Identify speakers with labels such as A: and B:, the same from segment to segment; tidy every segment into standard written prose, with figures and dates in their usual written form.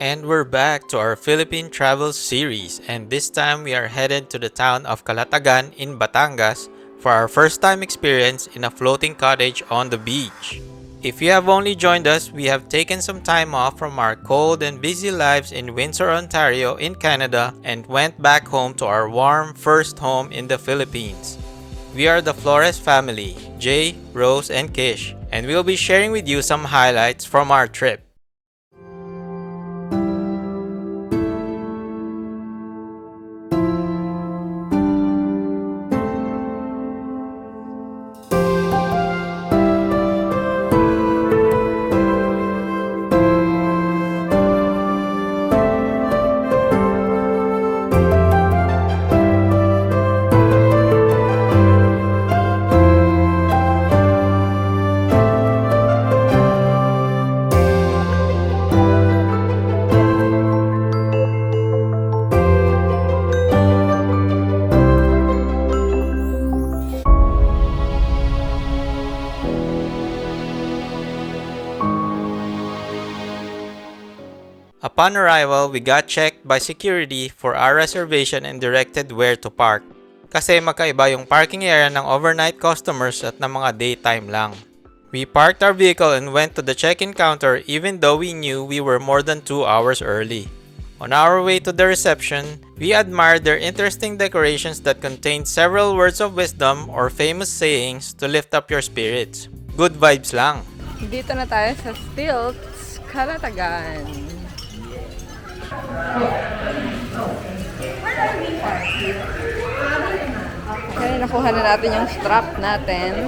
A: And we're back to our Philippine travel series, and this time we are headed to the town of Calatagan in Batangas for our first time experience in a floating cottage on the beach. If you have only joined us, we have taken some time off from our cold and busy lives in Windsor, Ontario in Canada and went back home to our warm first home in the Philippines. We are the Flores family, Jay, Rose, and Kish, and we'll be sharing with you some highlights from our trip. Upon arrival, we got checked by security for our reservation and directed where to park. Kasi magkaiba yung parking area ng overnight customers at ng mga daytime lang. We parked our vehicle and went to the check-in counter even though we knew we were more than 2 hours early. On our way to the reception, we admired their interesting decorations that contained several words of wisdom or famous sayings to lift up your spirits. Good vibes lang.
B: Dito na tayo sa Stilts, Calatagan. Okay, nakuha na natin yung strap natin.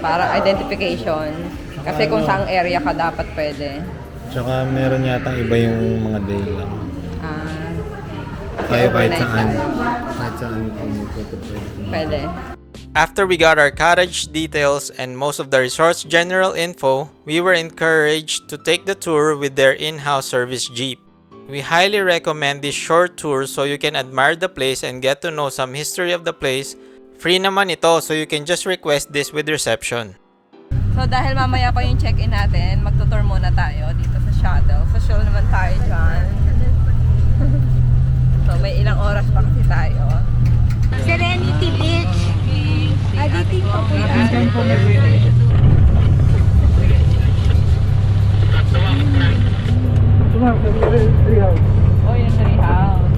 B: Para identification. Kasi kung saang area ka dapat pwede.
C: Tsaka meron yata iba yung mga day lang. Kaya kahit saan
B: Pwede.
A: After we got our cottage details and most of the resort's general info, we were encouraged to take the tour with their in-house service jeep. We highly recommend this short tour so you can admire the place and get to know some history of the place. Free naman ito so you can just request this with reception.
B: So dahil mamaya pa yung check-in natin, magtutour muna tayo dito sa shuttle. Social naman tayo dyan. So may ilang oras pa kasi tayo.
D: Serenity Beach. Additive pa po yan.
B: Oh, yung tree house.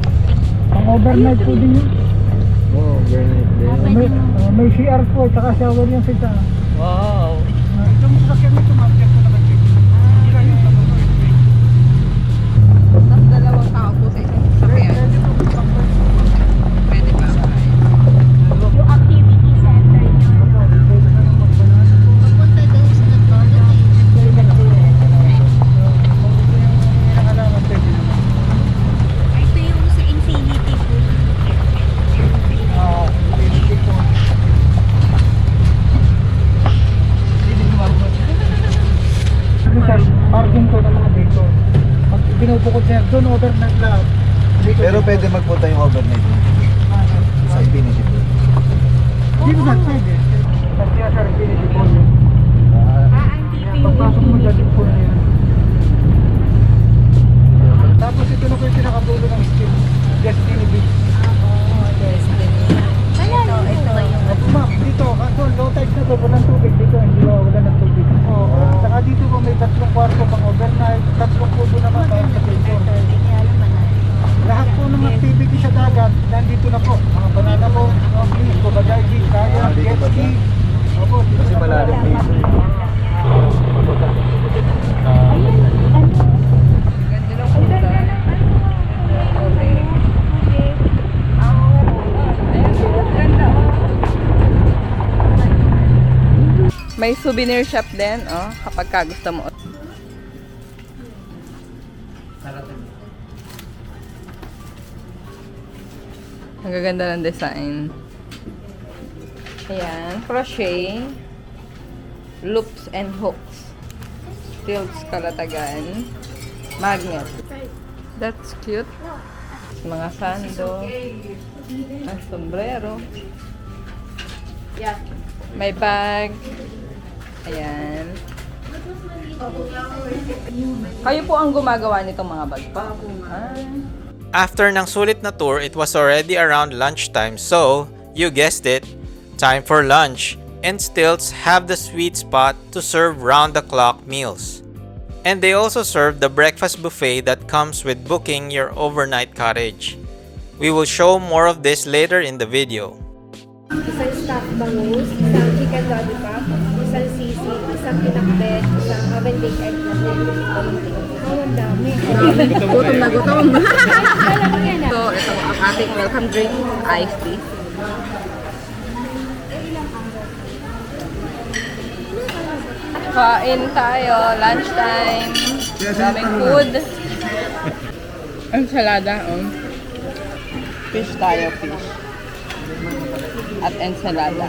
E: Ang overnight po din yun.
C: Oo, overnight din.
E: May CR po, tsaka shower yung sita.
B: Wow.
E: Itong sasakyan nito, ma'am, po naman dito.
B: Tapos dalawang tao po sa isang sasakyan. Pwede ba?
D: Yung activity center nyo. Papunta daw sa Nagbaga Ito yung sa Infinity Pool.
E: Parking ko ng mga dito. Pag binubukod niya, doon overnight lang.
C: Pero pwede magpunta yung overnight sa Infinity Pool.
E: Dito na pwede. Kasi sa Infinity Pool.
D: Andito
E: Pagpasok mo dyan po na yan. Tapos ito na po yung pinakadulo ng skill. Destiny Beach.
D: Ito ba yung
E: Ma'am, dito, kaso low tide na to, walang tubig dito, hindi wala ng tubig. Saka dito po may 3 kwarto pang overnight, 3 kubo naman para sa picture. Lahat po ng activity sa dagat, nandito na po. Mga banana po, please, kubagay, kaya, jet ski. Opo, dito
C: Kasi
E: na po.
C: malalim dito.
B: Ganda lang punta. Ganda oh. May souvenir shop din, oh, kapag ka gusto mo. Ang gaganda ng design. Ayan, crochet, loops and hooks, Stilts Calatagan, magnet. That's cute. Mga sando, ang sombrero. May bag. Ayan. Kayo po ang gumagawa nitong mga bag pa.
A: After ng sulit na tour, it was already around lunchtime, so, you guessed it, time for lunch. And Stilts have the sweet spot to serve round-the-clock meals. And they also serve the breakfast buffet that comes with booking your overnight cottage. We will show more of this later in the video.
D: Isang stuffed bangus, isang chicken lollipop, isang sisig, isang pinakbet, isang oven baked egg na ang dami.
B: Gutom na gutom.
D: Kala ko yan
B: So, ito ang ating welcome drink, iced tea. Kain tayo, lunchtime. Daming food. Ensalada, Fish tayo, fish. At ensalada.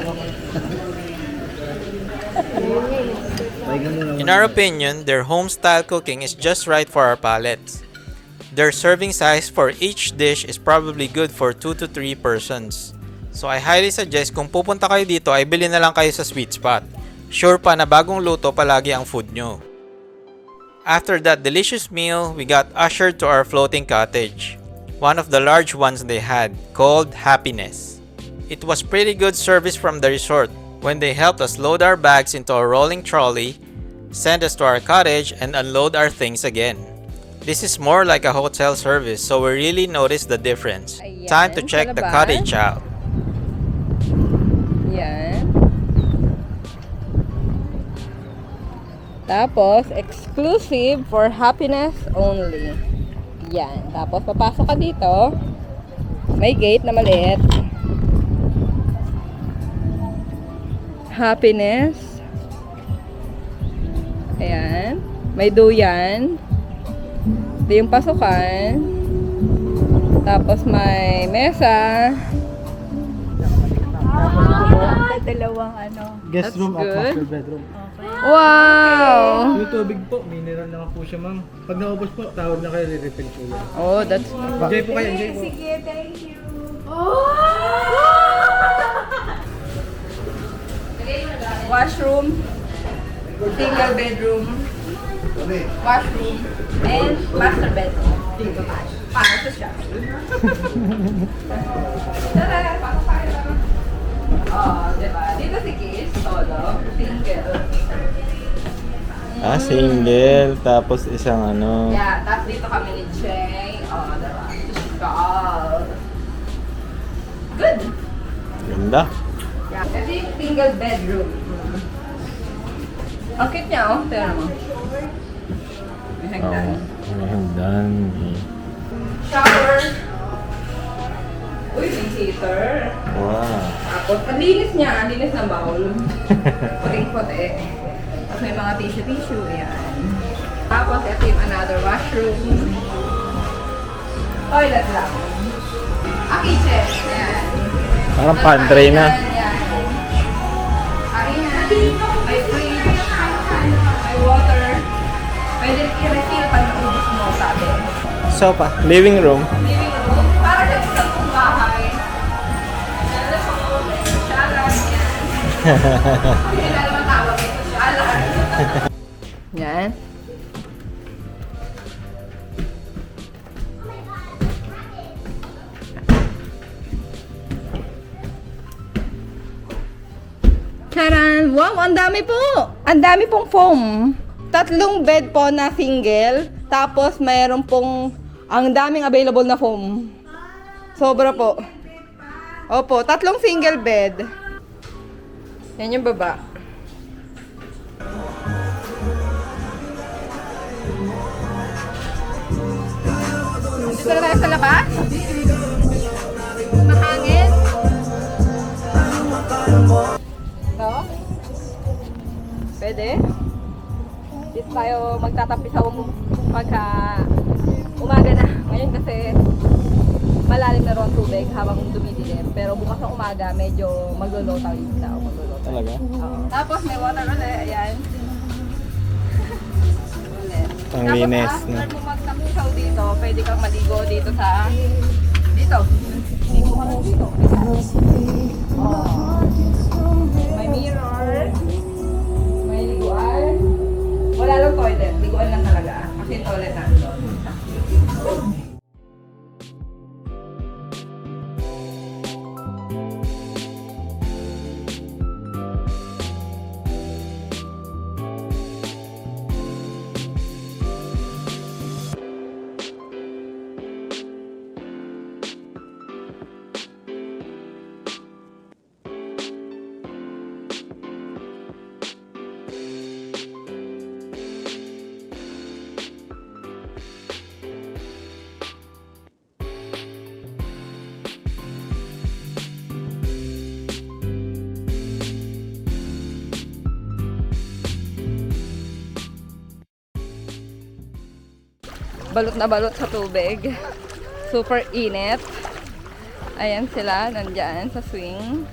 A: In our opinion, their home-style cooking is just right for our palates. Their serving size for each dish is probably good for 2 to 3 persons. So I highly suggest kung pupunta kayo dito ay bili na lang kayo sa Sweet Spot. Sure pa na bagong luto palagi ang food nyo. After that delicious meal, we got ushered to our floating cottage. One of the large ones they had, called Happiness. It was pretty good service from the resort when they helped us load our bags into a rolling trolley, send us to our cottage, and unload our things again. This is more like a hotel service, so we really noticed the difference.
B: Ayan,
A: Time to check
B: sa
A: the
B: labas.
A: cottage out.
B: Yan. Tapos, exclusive for happiness only. Yan. Tapos, papasok ka dito. May gate na maliit. Happiness. Ayan. May duyan. Ito yung pasukan. Tapos, may mesa.
D: Dalawang
E: Guest
B: That's
E: room at
B: good.
E: master bedroom.
B: Wow!
E: Yung tubig po, mineral naman po siya ma'am. Pag naubos po, tawag na kayo, re-refill po yan.
B: Oh, that's...
E: Enjoy po kayo, enjoy po.
D: thank you.
B: Washroom, single bedroom, washroom, and master bedroom. Para sa siya. Tara, pasok tayo. Oh, diba? Dito si Kiss, solo, single.
A: Single. Tapos isang
B: Yeah, tapos dito kami ni Jay. Oh, diba? God. Good.
A: Ganda.
B: Yeah. Ito yung single bedroom. Ang cute niya, oh. Tignan mo. May hagdan. Shower. Uy, may heater.
A: Wow.
B: Tapos, ang linis niya. Ang linis ng bowl. Puting-puti. Tapos may mga tissue-tissue. Ayan. Tapos, ito yung another washroom. Toilet lang. Kitchen. Ayan.
A: Parang pantry na.
B: Ayan. May fridge. May water. Pwede i-refill pag naubos mo, sabi.
A: Sofa. Living room.
B: Living room. Para sa isang bahay. Syalan. Hindi na naman tawag ito. Syalan. Yan. Charan! Wow, ang dami po! Ang dami pong foam. 3 bed po na single. Tapos mayroon pong ang daming available na foam. Sobra po. Opo, 3 single bed. Yan yung baba. Dito na tayo sa labas. Mahangin. Ito. Pwede. Dito tayo magtatapi sa pagka umaga na. Ngayon kasi malalim na ron tubig habang dumidilim. Pero bukas ng umaga medyo maglo-low tide na.
A: Talaga?
B: Oo. Tapos may water ulit. Ayan. Ulit.
A: Ang linis,
B: Tapos
A: no?
B: after mo magtapisaw dito, pwede kang maligo dito sa dito. Ligo ka lang dito. Oh. May mirror. May balot na balot sa tubig. Super init. Ayan sila, nandyan sa swing.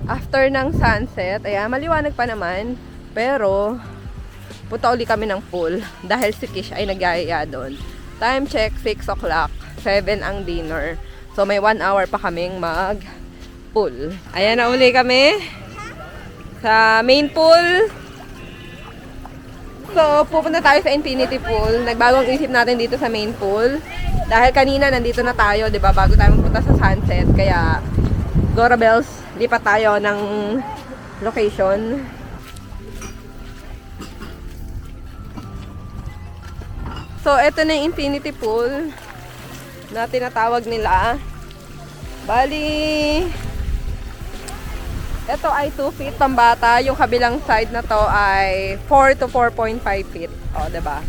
B: After ng sunset, ayan, maliwanag pa naman. Pero, punta uli kami ng pool dahil si Kish ay nagyayaya doon. Time check, 6 o'clock. 7 ang dinner. So, may 1 hour pa kaming mag-pool. Ayan na uli kami sa main pool. So, pupunta tayo sa infinity pool. Nagbagong isip natin dito sa main pool. Dahil kanina nandito na tayo, di ba, bago tayo magpunta sa sunset. Kaya, Gora Bells, lipat tayo ng location. So, ito na yung infinity pool na tinatawag nila. Bali, ito ay 2 feet pambata. Yung kabilang side na to ay 4 to 4.5 feet. O, diba?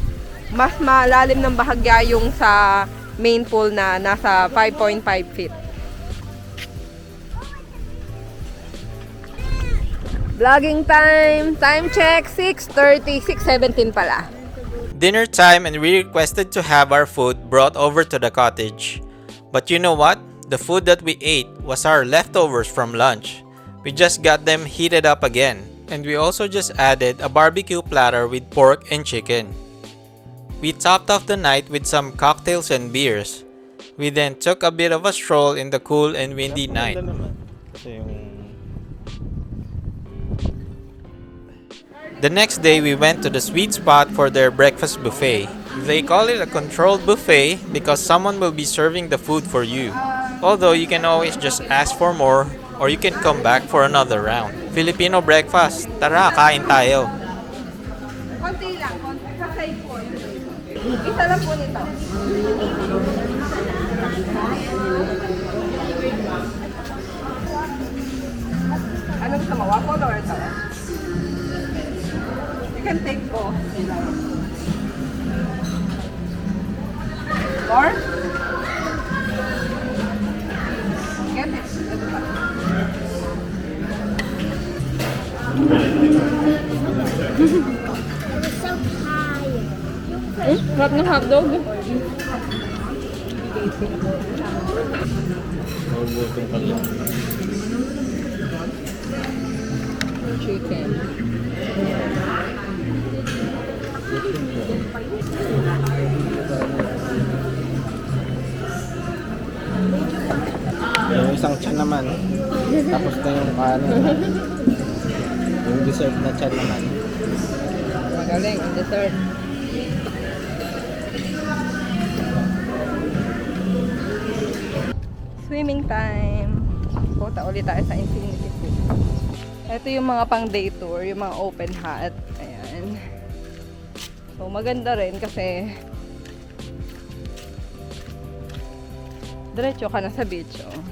B: Mas malalim ng bahagya yung sa main pool na nasa 5.5 feet. Vlogging time! Time check, 6:30, 6:17 pala.
A: Dinner time, and we requested to have our food brought over to the cottage. But you know what? The food that we ate was our leftovers from lunch. We just got them heated up again. And we also just added a barbecue platter with pork and chicken. We topped off the night with some cocktails and beers. We then took a bit of a stroll in the cool and windy night. The next day, we went to the sweet spot for their breakfast buffet. They call it a controlled buffet because someone will be serving the food for you. Although you can always just ask for more or you can come back for another round. Filipino breakfast. Tara, kain tayo.
B: Konti lang, konti. Sa side po. Isa lang po nito. Ano gusto mo? Waffle or ito? You can take both. Or? Get it. Ito pa. Sarap ng hotdog. Chicken.
C: Yung isang tiyan naman. Tapos na yung kanin. Yung dessert na tiyan naman.
B: Magaling, ang dessert. Swimming time. Punta ulit tayo sa infinity pool. Ito yung mga pang day tour, yung mga open hut. Ayan. So, maganda rin kasi diretso ka na sa beach, oh.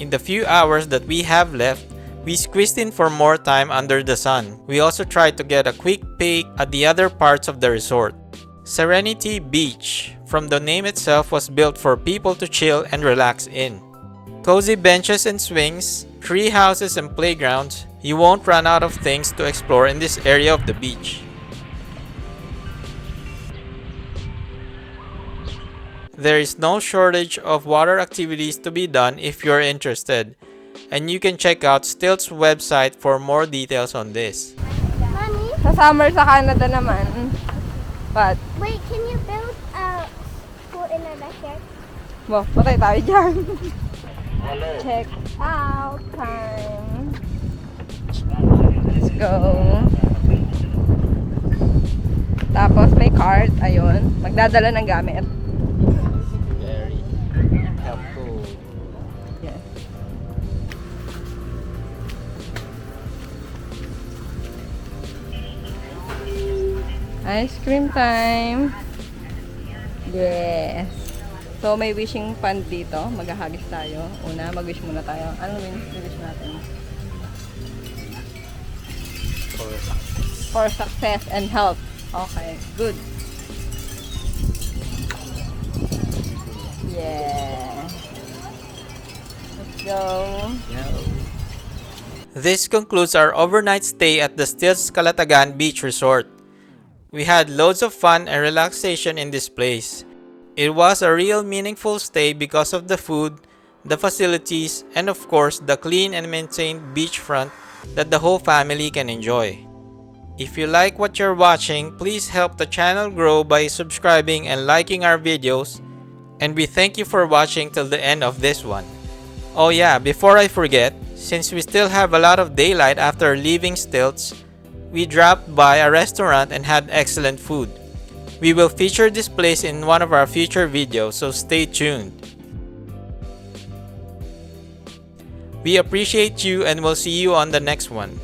A: In the few hours that we have left, we squeezed in for more time under the sun. We also tried to get a quick peek at the other parts of the resort. Serenity Beach, from the name itself, was built for people to chill and relax in. Cozy benches and swings, tree houses and playgrounds. You won't run out of things to explore in this area of the beach. There is no shortage of water activities to be done if you're interested, and you can check out Stilt's website for more details on this.
B: Sa summer sa Canada naman. But,
D: Wait, can you build a pool in our backyard?
B: wow, patay tayo dyan. Check out time. Let's go. Tapos may cart, ayun. Magdadala ng gamit.
C: Very helpful.
B: Yes. Ice cream time. Yes. So, may wishing pond dito. Maghahagis tayo. Una, mag-wish muna tayo. Anong wish natin? For success and health. Okay, good. Yeah. Let's go.
A: This concludes our overnight stay at the Stilts Calatagan Beach Resort. We had loads of fun and relaxation in this place. It was a real meaningful stay because of the food, the facilities, and of course the clean and maintained beachfront that the whole family can enjoy. If you like what you're watching, please help the channel grow by subscribing and liking our videos, and we thank you for watching till the end of this one. Oh yeah, before I forget, since we still have a lot of daylight after leaving Stilts, we dropped by a restaurant and had excellent food. We will feature this place in one of our future videos, so stay tuned. We appreciate you and we'll see you on the next one.